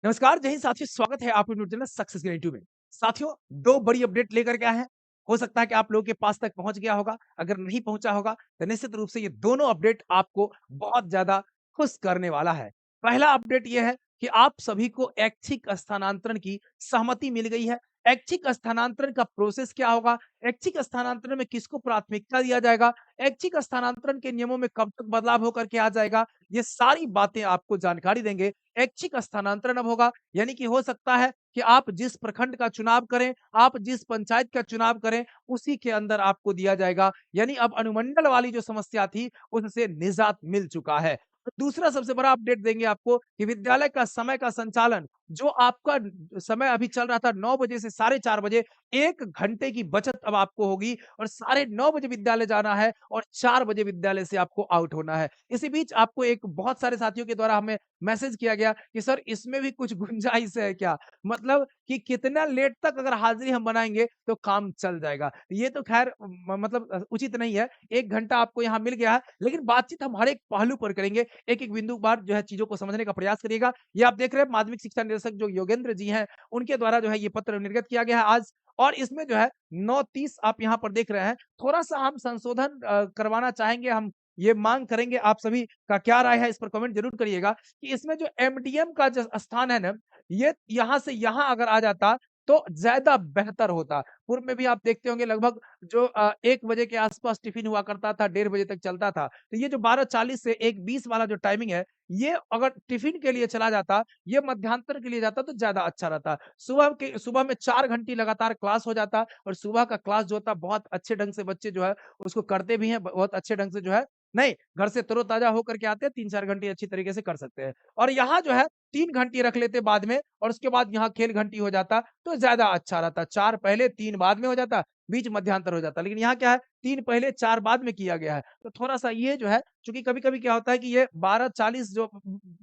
नमस्कार, जय हिंद साथियों, स्वागत है आपके यूट्यूब चैनल सक्सेस क्रिएटिव में। साथियों, 2 बड़ी अपडेट लेकर के आए हैं। हो सकता है कि आप लोगों के पास तक पहुँच गया होगा, अगर नहीं पहुँचा होगा, तो निश्चित रूप से ये दोनों अपडेट आपको बहुत ज़्यादा खुश करने वाला है। पहला अपडेट ये है कि आप सभी को ऐच्छिक स्थानांतरण की सहमति मिल गई है। ऐच्छिक स्थानांतरण का प्रोसेस क्या होगा? ऐच्छिक स्थानांतरण में किसको प्राथमिकता दिया जाएगा? ऐच्छिक स्थानांतरण के नियमों में कब तक बदलाव होकर के आ जाएगा? ये सारी बातें आपको जानकारी देंगे। ऐच्छिक स्थानांतरण अब होगा, यानी कि हो सकता है कि आप जिस प्रखंड का चुनाव करें, आप जिस पंचायत का चुनाव करें, उसी के अंदर आपको दिया जाएगा। यानी अब अनुमंडल वाली जो समस्या थी, उससे निजात मिल चुका है। दूसरा सबसे बड़ा अपडेट देंगे आपको कि विद्यालय का समय का संचालन, जो आपका समय अभी चल रहा था 9 बजे से साढ़े 4 बजे, 1 घंटे की बचत अब आपको होगी और साढ़े 9 बजे विद्यालय जाना है और 4 बजे विद्यालय से आपको आउट होना है। इसी बीच आपको एक बहुत सारे साथियों के द्वारा हमें मैसेज किया गया कि सर इसमें भी कुछ गुंजाइश है क्या? मतलब कि कितना लेट तक अगर हाज़िरी हम बनाएँगे तो काम चल जाएगा। ये तो ख़ैर मतलब उचित नहीं है। 1 घंटा आपको यहाँ मिल गया है, लेकिन बातचीत हम हर एक पहलू पर करेंगे। एक-एक बिंदु बार जो है चीज़ों को समझने का प्रयास करिएगा। ये आप देख रहे हैं माध्यमिक शिक्षा निदेशक जो योगेंद्र जी हैं, उनके द्वारा जो है ये पत्र निर्गत किया गया है आज और इसमें जो है 9:30 आप यहाँ पर देख रहे हैं, थोड़ा-सा हम संशोधन करवाना चाहेंगे, हम ये माँग करेंगे। आप सभी का क्या राय है इस पर कमेंट ज़रूर करिएगा कि इसमें जो एमडीएम का जो स्थान है ना, ये यहाँ से यहाँ अगर आ जाता तो ज़्यादा बेहतर होता। पूर्व में भी आप देखते होंगे लगभग जो 1 बजे के आस-पास टिफ़िन हुआ करता था, 1:30 बजे तक चलता था। तो ये जो 12:40 से 1:20 वाला जो टाइमिंग है, ये अगर टिफ़िन के लिए चला जाता, ये मध्यांतर के लिए जाता तो ज़्यादा अच्छा रहता। सुबह में 4 घंटे लगातार क्लास हो जाता और सुबह का क्लास जो होता बहुत अच्छे ढंग से बच्चे जो है उसको करते भी हैं, बहुत अच्छे ढंग से जो है नहीं, घर से तरोताज़ा होकर के आते हैं, 3-4 घंटे अच्छी तरीके से कर सकते हैं। और यहाँ जो है 3 घंटे रख लेते बाद में और उसके बाद यहाँ खेल घंटी हो जाता, तो ज़्यादा अच्छा रहता। 4 पहले 3 बाद में हो जाता, बीच मध्यांतर हो जाता। लेकिन यहाँ क्या है 3 पहले 4 बाद में किया गया है। तो थोड़ा-सा ये जो है चूँकि कभी-कभी क्या होता है कि ये 12:40 जो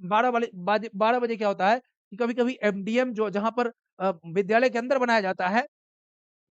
12 बजे क्या होता है कि कभी-कभी एमडीएम जो जहाँ पर विद्यालय के अंदर बनाया जाता है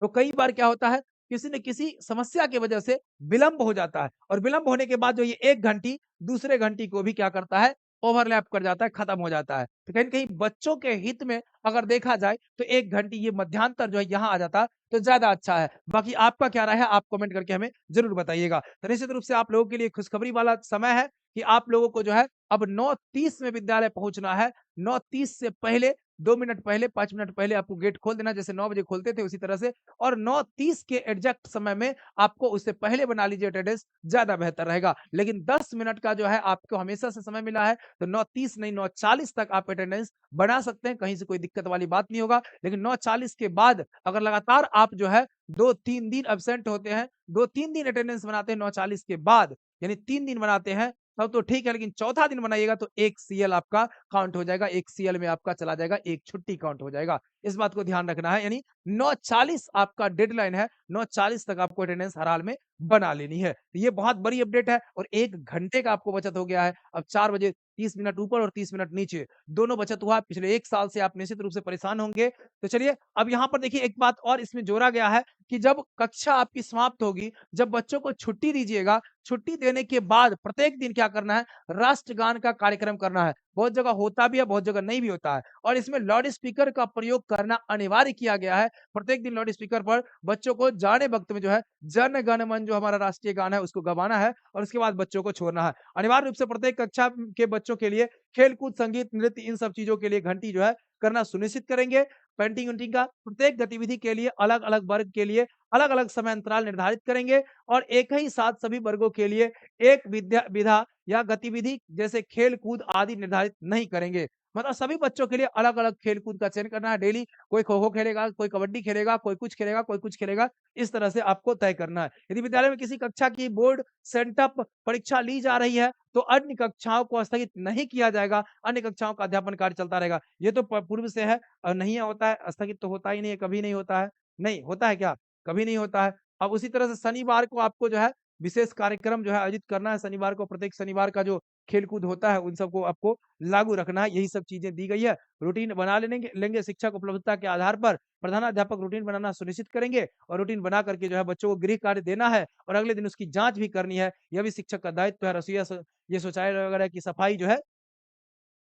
तो कई बार क्या होता है, किसी न किसी समस्या की वजह से विलंब हो जाता है और विलंब होने के बाद जो ये 1 घंटी दूसरे घंटी को भी क्या करता है, ओवरलैप कर जाता है, खत्म हो जाता है। तो कहीं न कहीं बच्चों के हित में अगर देखा जाए तो 1 घंटी ये मध्यांतर जो है यहाँ आ जाता तो ज़्यादा अच्छा है। बाकी आपका क्या राय है, आप कमेंट करके हमें ज़रूर बताइएगा। तो निश्चित रूप से आप लोगों के लिए खुशखबरी वाला समय है कि आप लोगों को जो है अब 9:30 में विद्यालय पहुँचना है। 9:30 से पहले 2 मिनट पहले, 5 मिनट पहले आपको गेट खोल देना है, जैसे 9 बजे खोलते थे उसी तरह से और 9:30 के एग्ज़ैक्ट समय में आपको उससे पहले बना लीजिए अटेंडेंस, ज़्यादा बेहतर रहेगा। लेकिन 10 मिनट का जो है आपको हमेशा से समय मिला है, तो 9:30 नहीं 9:40 तक आप अटेंडेंस बना सकते हैं, कहीं से कोई दिक्कत वाली बात नहीं होगा। लेकिन 9:40 के बाद अगर लगातार आप जो है 2-3 दिन एब्सेंट होते हैं, 2-3 दिन अटेंडेंस बनाते हैं 9:40 के बाद, यानी 3 दिन बनाते हैं, तब तो ठीक है, लेकिन चौथा दिन बनाइएगा तो 1 सीएल आपका काउंट हो जाएगा, 1 सीएल में आपका चला जाएगा, 1 छुट्टी काउंट हो जाएगा। इस बात को ध्यान रखना है, यानी 9:40 आपका डेडलाइन है, 9:40 तक आपको अटेंडेंस हर हाल में बना लेनी है। तो ये बहुत बड़ी अपडेट है और 1 घंटे का आपको बचत हो गया है। अब 4 बजे 30 मिनट ऊपर और 30 मिनट नीचे, दोनों बचत हुआ। पिछले 1 साल से आप निश्चित रूप से परेशान होंगे। तो चलिए, अब यहाँ पर देखिए एक बात और इसमें जोड़ा गया है कि जब कक्षा आपकी समाप्त होगी, जब बच्चों को छुट्टी दीजिएगा, छुट्टी देने के बाद प्रत्येक दिन क्या करना है, राष्ट्रगान का कार्यक्रम करना है। बहुत जगह होता भी है, बहुत जगह नहीं भी होता है और इसमें लाउड स्पीकर का प्रयोग करना अनिवार्य किया गया है। प्रत्येक दिन लाउड स्पीकर पर बच्चों को जाने वक़्त में जो है, जन गण मन जो हमारा राष्ट्रीय गान है, उसको गवाना है और उसके बाद बच्चों को छोड़ना है। अनिवार्य रूप से प्रत्येक कक्षा के बच्चों के लिए खेल-कूद, संगीत, नृत्य इन सब चीज़ों के लिए घंटी जो है करना सुनिश्चित करेंगे। पेंटिंग-वेंटिंग का प्रत्येक गतिविधि के लिए अलग-अलग वर्ग के लिए अलग-अलग समय अंतराल निर्धारित करेंगे और एक ही साथ सभी वर्गों के लिए एक विधा या गतिविधि जैसे खेल-कूद आदि निर्धारित नहीं करेंगे। मतलब सभी बच्चों के लिए अलग-अलग खेल-कूद का चयन करना है डेली, कोई खो-खो खेलेगा, कोई कबड्डी खेलेगा, कोई कुछ खेलेगा, कोई कुछ खेलेगा, इस तरह से आपको तय करना है। यदि विद्यालय में किसी कक्षा की बोर्ड सेंटअप परीक्षा ली जा रही है, तो अन्य कक्षाओं को स्थगित नहीं किया जाएगा, अन्य कक्षाओं का अध्यापन कार्य चलता रहेगा। ये तो पूर्व से है नहीं होता है, स्थगित तो होता ही नहीं है, कभी नहीं होता है। नहीं, होता है क्या? कभी नहीं होता है। अब उसी तरह से शनिवार को आपको जो है विशेष कार्यक्रम जो है आयोजित करना है शनिवार को, प्रत्येक शनिवार का जो खेल-कूद होता है, उन सबको आपको लागू रखना है, यही सब चीज़ें दी गई है। रूटीन बना लेंगे लेंगे शिक्षक उपलब्धता के आधार पर, प्रधानाध्यापक रूटीन बनाना सुनिश्चित करेंगे और रूटीन बना करके जो है बच्चों को गृह कार्य देना है और अगले दिन उसकी जाँच भी करनी है। यह भी शिक्षक का दायित्व है। रसोइया ये शौचालय वगैरह की सफाई जो है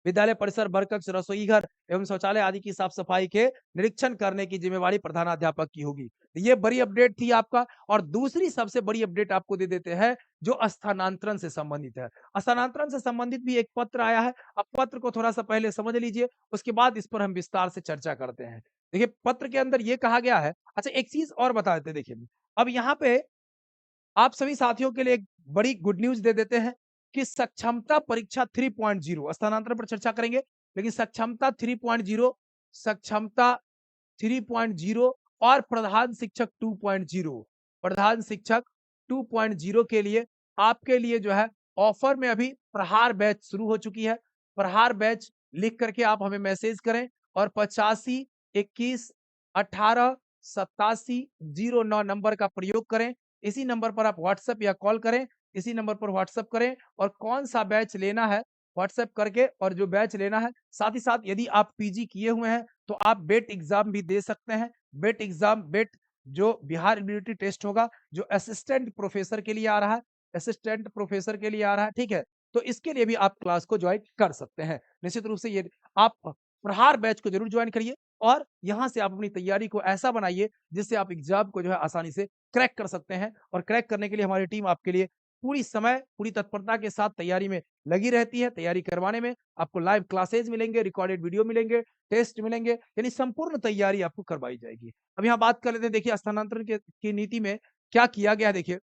विद्यालय परिसर, बरकक्ष, रसोई घर एवं शौचालय आदि की साफ सफाई के निरीक्षण करने की जिम्मेवारी प्रधानाध्यापक की होगी। तो ये बड़ी अपडेट थी आपका। और दूसरी सबसे बड़ी अपडेट आपको दे देते हैं जो स्थानांतरण से संबंधित है। स्थानांतरण से संबंधित भी एक पत्र आया है। अब पत्र को थोड़ा सा पहले समझ लीजिए, उसके बाद इस पर हम विस्तार से चर्चा करते हैं। देखिए पत्र के अंदर ये कहा गया है। अच्छा एक चीज और बता देते हैं, देखिए अब यहाँ पे आप सभी साथियों के लिए एक बड़ी गुड न्यूज़ दे देते हैं कि सक्षमता परीक्षा 3.0 स्थानांतरण पर चर्चा करेंगे, लेकिन सक्षमता 3.0, सक्षमता 3.0 और प्रधान शिक्षक 2.0, प्रधान शिक्षक 2.0 के लिए आपके लिए जो है ऑफर में अभी प्रहार बैच शुरू हो चुकी है। प्रहार बैच लिख करके आप हमें मैसेज करें और 85 21 18 87 09 नंबर का प्रयोग करें। इसी नंबर पर आप व्हाट्सएप या कॉल करें, इसी नंबर पर व्हाट्सएप करें और कौन सा बैच लेना है व्हाट्सएप करके, और जो बैच लेना है साथ ही साथ यदि आप पीजी किए हुए हैं तो आप बेट एग्जाम भी दे सकते हैं। बेट एग्जाम, बेट जो बिहार एबिलिटी टेस्ट होगा, जो असिस्टेंट प्रोफेसर के लिए आ रहा है, असिस्टेंट प्रोफेसर के लिए आ रहा है, ठीक है। तो इसके लिए भी आप क्लास को ज्वाइन कर सकते हैं। निश्चित रूप से ये आप प्रहार बैच को जरूर ज्वाइन करिए और यहाँ से आप अपनी तैयारी को ऐसा बनाइए जिससे आप एग्जाम को जो है आसानी से क्रैक कर सकते हैं। और क्रैक करने के लिए हमारी टीम आपके लिए पूरी समय, पूरी तत्परता के साथ तैयारी में लगी रहती है। तैयारी करवाने में आपको लाइव क्लासेज मिलेंगे, रिकॉर्डेड वीडियो मिलेंगे, टेस्ट मिलेंगे, यानी संपूर्ण तैयारी आपको करवाई जाएगी। अब यहाँ बात कर लेते हैं, देखिए स्थानांतरण की नीति में क्या किया गया है। देखिए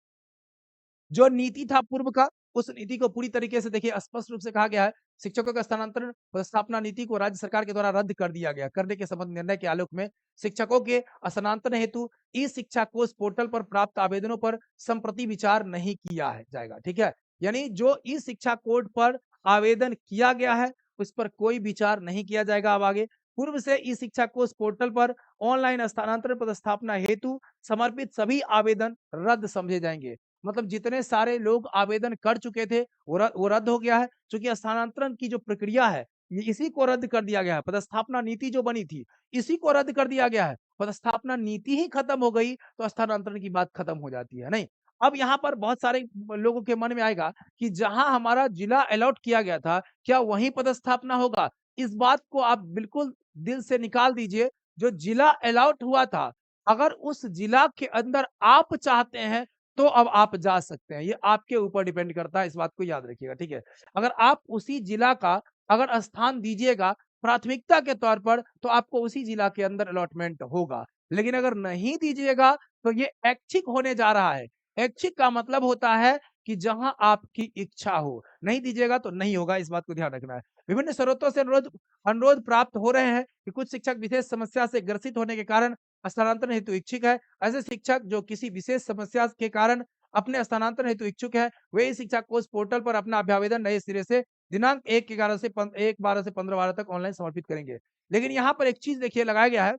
जो नीति था पूर्व का, उस नीति को पूरी तरीके से देखिए स्पष्ट रूप से कहा गया है। शिक्षकों का स्थानांतरण व्यवस्थापना नीति को राज्य सरकार के द्वारा रद्द कर दिया गया। करने के संबंध निर्णय के आलोक में शिक्षकों के स्थानांतरण हेतु ई शिक्षा कोष पोर्टल पर प्राप्त आवेदनों पर संप्रति विचार नहीं किया है जाएगा, ठीक है। यानी जो ई शिक्षा कोड पर आवेदन किया गया है उस पर कोई विचार नहीं किया जाएगा अब आगे। पूर्व से ई शिक्षा कोष पोर्टल पर ऑनलाइन स्थानांतरण पदस्थापना हेतु समर्पित सभी आवेदन रद्द समझे जाएंगे। मतलब जितने सारे लोग आवेदन कर चुके थे वो रद्द हो गया है। चूंकि स्थानांतरण की जो प्रक्रिया है ये इसी को रद्द कर दिया गया है। पदस्थापना नीति जो बनी थी इसी को रद्द कर दिया गया है। पदस्थापना नीति ही खत्म हो गई तो स्थानांतरण की बात खत्म हो जाती है, नहीं। अब यहाँ पर बहुत सारे लोगों के मन में आएगा कि जहां हमारा जिला अलॉट किया गया था क्या वहीं पदस्थापना होगा। इस बात को आप बिल्कुल दिल से निकाल दीजिए। जो जिला अलॉट हुआ था, अगर उस जिला के अंदर आप चाहते हैं तो अब आप जा सकते हैं। ये आपके ऊपर डिपेंड करता है, इस बात को याद रखिएगा, ठीक है। अगर आप उसी जिला का अगर स्थान दीजिएगा प्राथमिकता के तौर पर तो आपको उसी जिला के अंदर अलॉटमेंट होगा। लेकिन अगर नहीं दीजिएगा तो ये ऐच्छिक होने जा रहा है। ऐच्छिक का मतलब होता है कि जहां आपकी इच्छा हो। नहीं दीजिएगा तो नहीं होगा, इस बात को ध्यान रखना है। विभिन्न स्रोतों से अनुरोध अनुरोध प्राप्त हो रहे हैं कि कुछ शिक्षक विशेष समस्या से ग्रसित होने के कारण स्थानांतरण हेतु इच्छुक है। ऐसे शिक्षक जो किसी विशेष समस्या के कारण अपने स्थानांतरण हेतु इच्छुक है वे इस शिक्षा कोष पोर्टल पर अपना अभ्यावेदन नए सिरे से दिनांक 1/12 से 15/12 तक ऑनलाइन समर्पित करेंगे। लेकिन यहाँ पर एक चीज देखिए लगाया गया है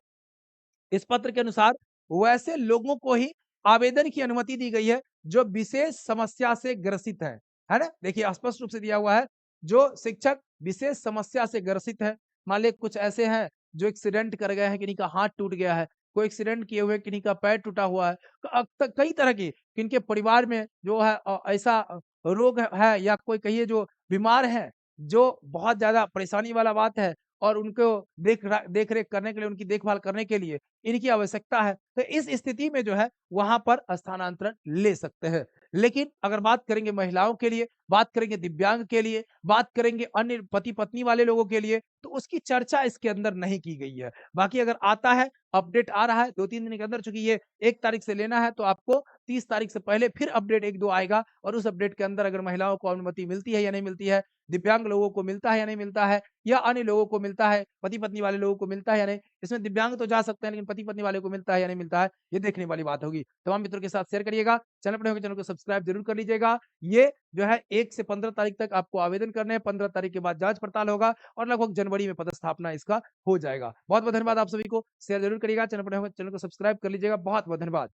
इस पत्र के अनुसार, वैसे लोगों को ही आवेदन की अनुमति दी गई है जो विशेष समस्या से ग्रसित है ना। देखिए स्पष्ट रूप से दिया हुआ है जो शिक्षक विशेष समस्या से ग्रसित है। मान लीजिए कुछ ऐसे हैं जो एक्सीडेंट कर गए हैं, किन्हीं का हाथ टूट गया है, कोई एक्सीडेंट किए हुए किन्हीं का पैर टूटा हुआ है, कई तरह की किनके परिवार में जो है ऐसा रोग है या कोई कहिए जो बीमार है, जो बहुत ज्यादा परेशानी वाला बात है और उनको देख रेख करने के लिए, उनकी देखभाल करने के लिए इनकी आवश्यकता है, तो इस स्थिति में जो है वहां पर स्थानांतरण ले सकते हैं। लेकिन अगर बात करेंगे महिलाओं के लिए, बात करेंगे दिव्यांग के लिए, बात करेंगे अन्य पति पत्नी वाले लोगों के लिए, तो उसकी चर्चा इसके अंदर नहीं की गई है। बाकी अगर आता है, अपडेट आ रहा है 2-3 दिन के अंदर, चूंकि ये 1 तारीख से लेना है तो आपको 30 तारीख से पहले फिर अपडेट 1-2 आएगा और उस अपडेट के अंदर अगर महिलाओं को अनुमति मिलती है या नहीं मिलती है, दिव्यांग लोगों को मिलता है या नहीं मिलता है, या अन्य लोगों को मिलता है, पति पत्नी वाले लोगों को मिलता है या नहीं, इसमें दिव्यांग तो जा सकते हैं लेकिन पति पत्नी वाले को मिलता है या नहीं मिलता है, ये देखने वाली बात होगी। तमाम मित्रों के साथ शेयर करिएगा, चैनल पर होंगे चैनल को सब्सक्राइब जरूर कर लीजिएगा। ये जो है 1 से 15 तारीख तक आपको आवेदन करने हैं, 15 तारीख के बाद जांच पड़ताल होगा और लगभग जनवरी में पदस्थापना इसका हो जाएगा। बहुत बहुत धन्यवाद आप सभी को, शेयर जरूर करिएगा, चैनल पर होंगे चैनल को सब्सक्राइब कर लीजिएगा। बहुत बहुत धन्यवाद।